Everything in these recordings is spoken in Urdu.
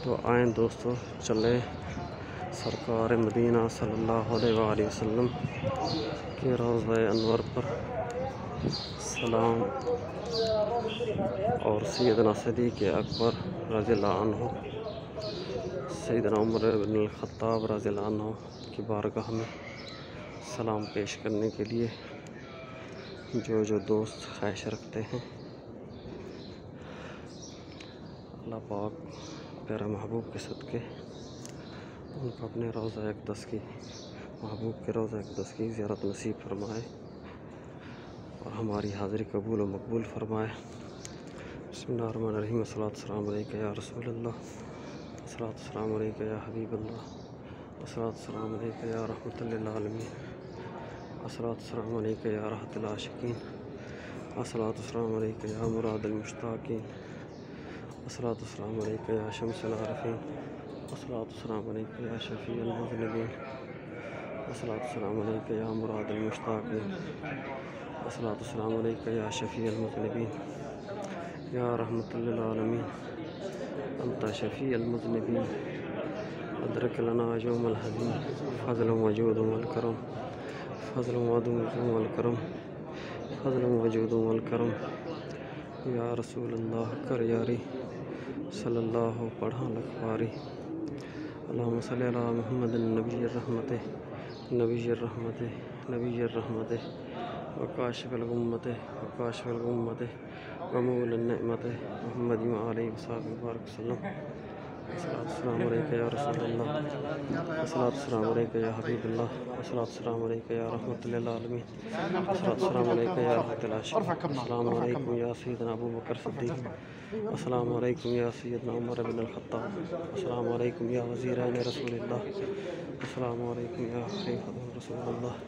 تو آئیں دوستو چلیں سرکار مدینہ صلی اللہ علیہ وآلہ وسلم کے روضہ انور پر سلام اور سیدنا صدیق اکبر رضی اللہ عنہ، سیدنا عمر بن الخطاب رضی اللہ عنہ کی بارگاہ میں سلام پیش کرنے کے لیے جو دوست خواہش رکھتے ہیں، اللہ پاک پیارے محبوب کے صدقے ان کو اپنے روضہ اقدس کی، محبوب کے روضہ اقدس کی زیارت نصیب فرمائے اور ہماری حاضری قبول و مقبول فرمائے۔ بسم اللہ الرحمن الرحیم۔ الصلاۃ والسلام علیکہ یا رسول اللہ، الصلاۃ والسلام علیکہ یا حبیب اللہ، الصلاۃ والسلام علیکہ یا رحمۃ للعالمین، الصلاۃ والسلام علیکہ یا راحت العاشقین، الصلاۃ والسلام علیکہ یا مراد المشتاقین، الصلاۃ والسلام علیکہ یا شمس العارفین، الصلاۃ والسلام علیکہ یا شفیع المذنبین، الصلاۃ والسلام علیکہ یا مراد المشتاقین، الصلاۃ والسلام علیکہ یا شفیع المذنبین، یا رحمۃ للعالمین، انت شفیع المذنبین، ادرک لنا یوم الحزین، فضل وجود والکرم، فضل وجود والکرم، فضل وجود والکرم، یا رسول اللہ کر یاری، صلی اللہ پڑھا لکھواری، اللہم صلی علی محمد نبی الرحمت، نبی الرحمت، نبی الرحمت، وکاشف الغمت، وکاشف الغمت، ومول النعمت، محمد وآلہ وصحبہ وبارک وسلم۔ الصلاۃ والسلام علیکہ یا رسول اللہ، الصلاۃ والسلام علیکہ یا حبیب اللہ، الصلاۃ والسلام علیکہ یا رحمۃ للعالمین، الصلاۃ والسلام علیکہ یا رحمۃ العاشقین، السلام علیکم یا سیدنا ابو بکر صدیق، السلام علیکم یا سیدنا عمر بن الخطاب، السلام علیکم یا وزیران رسول اللہ، السلام علیکم یا خلیفۃ رسول اللہ،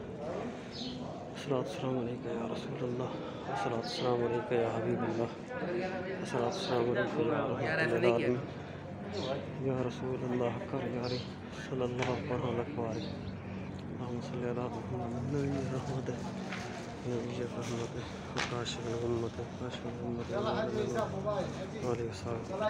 الصلاۃ والسلام علیکہ یا رسول اللہ، الصلاۃ والسلام علیکہ یا حبیب اللہ، الصلاۃ والسلام علیکہ یا رحمۃ للعالمین، یا رسول اللہ کر یاری، صلی اللہ پڑھا لکھواری، اللہم صلی علی محمد نبی الرحمت، نبی الرحمت، وکاشف الغمت، وکاشف الغمت، وآلہ وصحبہ